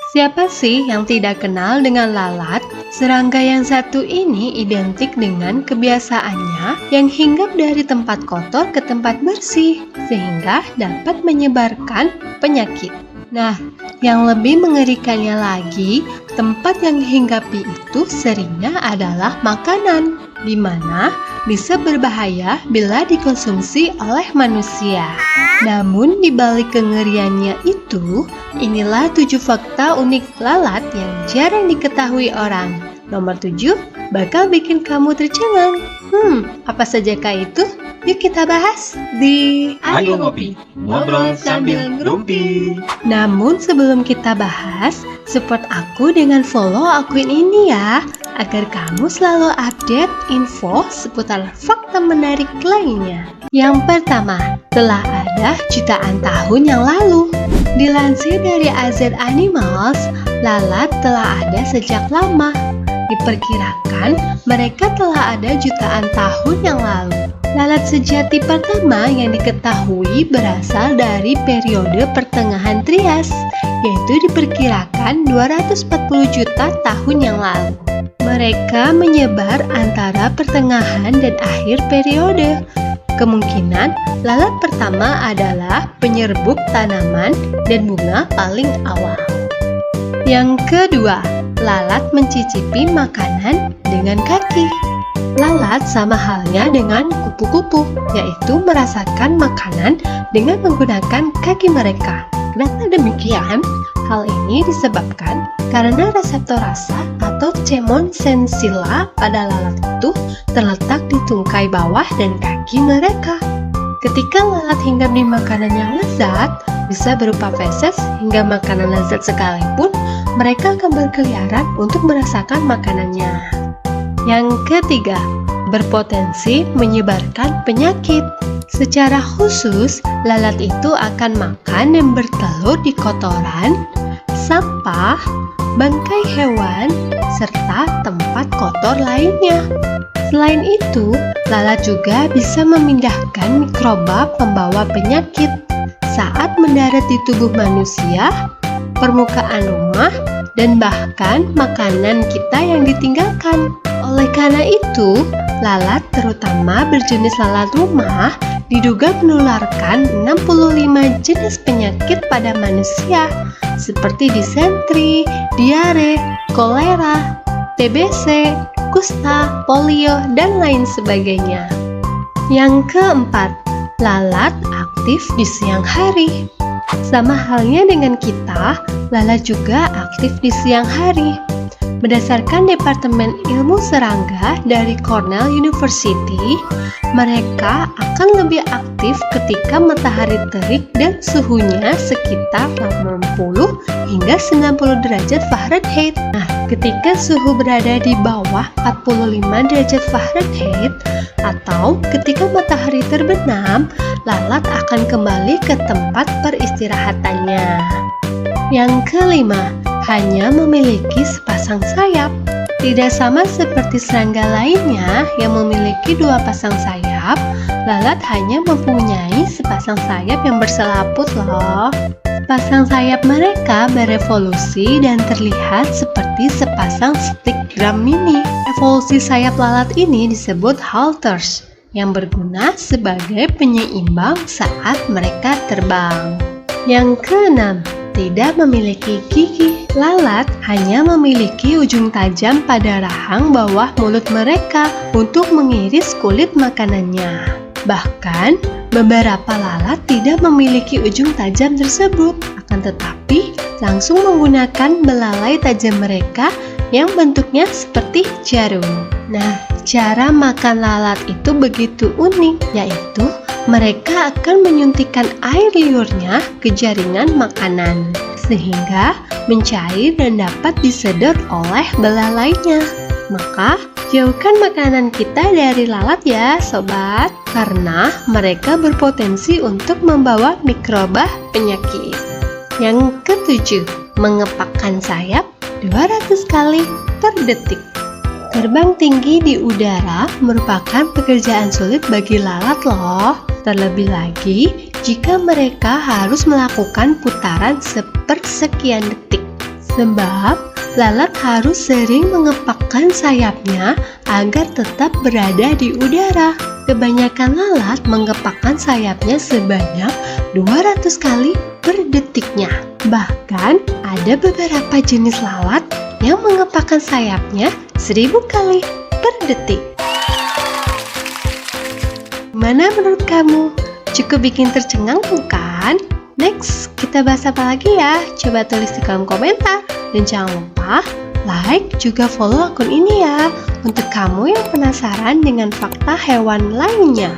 Siapa sih yang tidak kenal dengan lalat? Serangga yang satu ini identik dengan kebiasaannya yang hinggap dari tempat kotor ke tempat bersih, sehingga dapat menyebarkan penyakit. Nah, yang lebih mengerikannya lagi, tempat yang hinggapi itu seringnya adalah makanan, di mana bisa berbahaya bila dikonsumsi oleh manusia. Namun di balik kengeriannya itu, inilah 7 fakta unik lalat yang jarang diketahui orang. Nomor 7 bakal bikin kamu tercengang. Apa sajakah itu? Yuk kita bahas di Ayo Ngopi, ngobrol sambil ngerumpi. Namun sebelum kita bahas, support aku dengan follow akun ini ya, agar kamu selalu update info seputar fakta menarik lainnya. Yang pertama, telah ada jutaan tahun yang lalu. Dilansir dari AZ Animals, lalat telah ada sejak lama. Diperkirakan mereka telah ada jutaan tahun yang lalu. Lalat sejati pertama yang diketahui berasal dari periode pertengahan Trias, yaitu diperkirakan 240 juta tahun yang lalu. Mereka menyebar antara pertengahan dan akhir periode. Kemungkinan lalat pertama adalah penyerbuk tanaman dan bunga paling awal. Yang kedua, lalat mencicipi makanan dengan kaki. Lalat sama halnya dengan kupu-kupu, yaitu merasakan makanan dengan menggunakan kaki mereka. Kenapa demikian? Hal ini disebabkan karena reseptor rasa atau cemon sensilla pada lalat itu terletak di tungkai bawah dan kaki mereka. Ketika lalat hinggap di makanan yang lezat, bisa berupa feses hingga makanan lezat sekalipun, mereka akan berkeliaran untuk merasakan makanannya. Yang ketiga, berpotensi menyebarkan penyakit. Secara khusus, lalat itu akan makan dan bertelur di kotoran, sampah, bangkai hewan, serta tempat kotor lainnya. Selain itu, lalat juga bisa memindahkan mikroba pembawa penyakit saat mendarat di tubuh manusia, permukaan rumah, dan bahkan makanan kita yang ditinggalkan. Oleh karena itu, lalat terutama berjenis lalat rumah diduga menularkan 65 jenis penyakit pada manusia seperti disentri, diare, kolera, TBC, kusta, polio, dan lain sebagainya. Yang keempat, lalat aktif di siang hari. Sama halnya dengan kita, lalat juga aktif di siang hari. Berdasarkan Departemen Ilmu Serangga dari Cornell University, mereka akan lebih aktif ketika matahari terik dan suhunya sekitar 80 hingga 90 derajat Fahrenheit. Nah, ketika suhu berada di bawah 45 derajat Fahrenheit atau ketika matahari terbenam, lalat akan kembali ke tempat peristirahatannya. Yang kelima, hanya memiliki sepasang sayap. Tidak sama seperti serangga lainnya yang memiliki 2 pasang sayap, lalat hanya mempunyai sepasang sayap yang berselaput loh. Pasang sayap mereka berevolusi dan terlihat seperti sepasang stick drum mini. Evolusi sayap lalat ini disebut halters, yang berguna sebagai penyeimbang saat mereka terbang. Yang keenam, tidak memiliki gigi. Lalat hanya memiliki ujung tajam pada rahang bawah mulut mereka untuk mengiris kulit makanannya. Bahkan, beberapa lalat tidak memiliki ujung tajam tersebut, akan tetapi langsung menggunakan belalai tajam mereka yang bentuknya seperti jarum. Nah, cara makan lalat itu begitu unik, yaitu mereka akan menyuntikkan air liurnya ke jaringan makanan, sehingga mencair dan dapat disedot oleh belalainya. Maka, jauhkan makanan kita dari lalat ya sobat, karena mereka berpotensi untuk membawa mikroba penyakit. Yang ketujuh, mengepakkan sayap 200 kali per detik. Terbang tinggi di udara merupakan pekerjaan sulit bagi lalat loh. Terlebih lagi jika mereka harus melakukan putaran sepersekian detik. Sebab lalat harus sering mengepakkan sayapnya agar tetap berada di udara. Kebanyakan lalat mengepakkan sayapnya sebanyak 200 kali per detiknya. Bahkan ada beberapa jenis lalat yang mengepakkan sayapnya 1000 kali per detik. Mana menurut kamu? Cukup bikin tercengang bukan? Next, kita bahas apa lagi ya? Coba tulis di kolom komentar. Dan jangan lupa like juga follow akun ini ya, untuk kamu yang penasaran dengan fakta hewan lainnya.